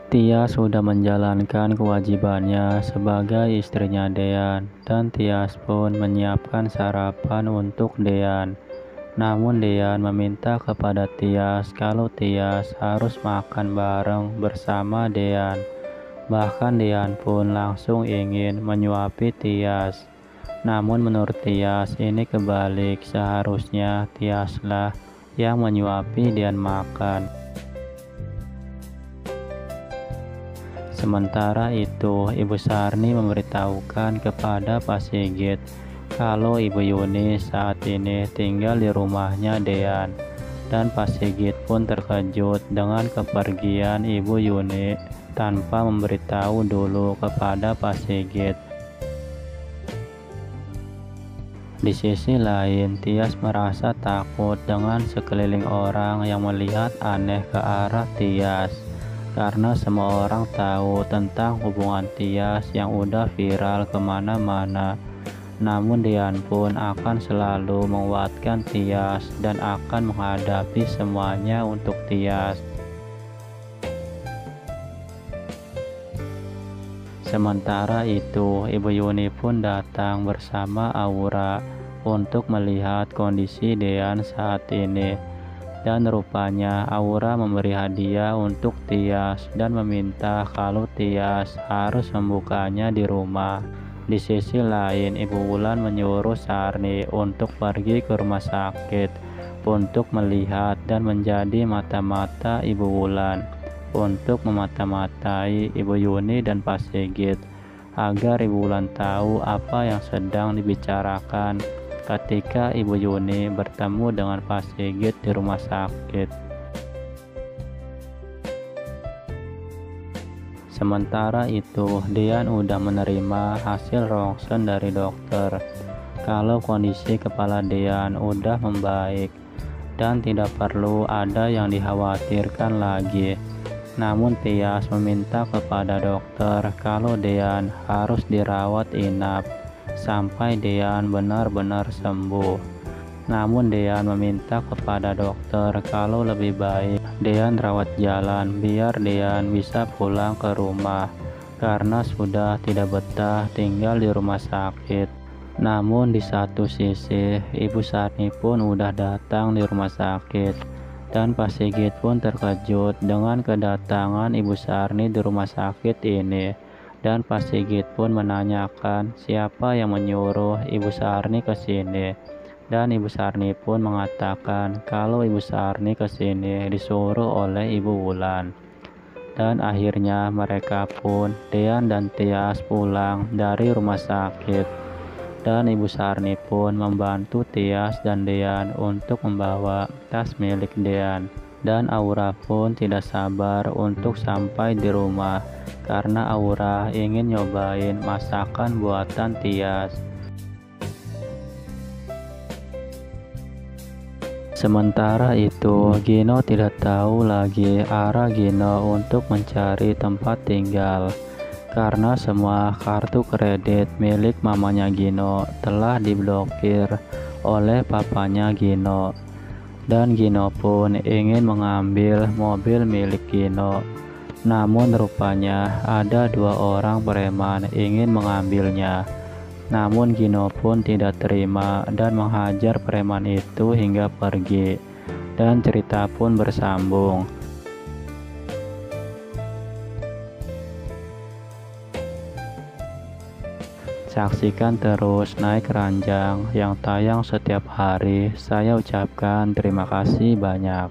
Tias sudah menjalankan kewajibannya sebagai istrinya Dean, dan Tias pun menyiapkan sarapan untuk Dean. Namun Dean meminta kepada Tias kalau Tias harus makan bareng bersama Dean. Bahkan Dean pun langsung ingin menyuapi Tias. Namun menurut Tias ini kebalik, seharusnya Tiaslah yang menyuapi Dean makan. Sementara itu, Ibu Sarni memberitahukan kepada Pak Sigit kalau Ibu Yuni saat ini tinggal di rumahnya Dean, dan Pak Sigit pun terkejut dengan kepergian Ibu Yuni tanpa memberitahu dulu kepada Pak Sigit. Di sisi lain, Tias merasa takut dengan sekeliling orang yang melihat aneh ke arah Tias, karena semua orang tahu tentang hubungan Tias yang udah viral kemana-mana. Namun Dean pun akan selalu menguatkan Tias dan akan menghadapi semuanya untuk Tias. Sementara itu, Ibu Yuni pun datang bersama Aura untuk melihat kondisi Dean saat ini. Dan rupanya Aura memberi hadiah untuk Tias dan meminta kalau Tias harus membukanya di rumah. Di sisi lain, Ibu Wulan menyuruh Sarni untuk pergi ke rumah sakit untuk melihat dan menjadi mata-mata Ibu Wulan, untuk memata-matai Ibu Yuni dan Pak Sigit, agar Ibu Wulan tahu apa yang sedang dibicarakan ketika Ibu Yuni bertemu dengan Pak Sigit di rumah sakit. Sementara itu, Dean udah menerima hasil rongsen dari dokter kalau kondisi kepala Dean udah membaik dan tidak perlu ada yang dikhawatirkan lagi. Namun Tias meminta kepada dokter kalau Dean harus dirawat inap sampai Dean benar-benar sembuh. Namun Dean meminta kepada dokter kalau lebih baik Dean rawat jalan biar Dean bisa pulang ke rumah karena sudah tidak betah tinggal di rumah sakit. Namun di satu sisi, Ibu Sarni pun udah datang di rumah sakit. Dan Pak Sigit pun terkejut dengan kedatangan Ibu Sarni di rumah sakit ini. Dan Pak Sigit pun menanyakan siapa yang menyuruh Ibu Sarni ke sini. Dan Ibu Sarni pun mengatakan kalau Ibu Sarni ke sini disuruh oleh Ibu Wulan. Dan akhirnya mereka pun, Dean dan Tias, pulang dari rumah sakit. Dan Ibu Sarni pun membantu Tias dan Dean untuk membawa tas milik Dean. Dan Aura pun tidak sabar untuk sampai di rumah karena Aura ingin nyobain masakan buatan Tias. Sementara itu, Gino tidak tahu lagi arah Gino untuk mencari tempat tinggal. Karena semua kartu kredit milik mamanya Gino telah diblokir oleh papanya Gino. Dan Gino pun ingin mengambil mobil milik Gino. Namun rupanya ada 2 orang preman ingin mengambilnya. Namun Gino pun tidak terima dan menghajar preman itu hingga pergi. Dan cerita pun bersambung. Saksikan terus Naik Ranjang yang tayang setiap hari. Saya ucapkan terima kasih banyak.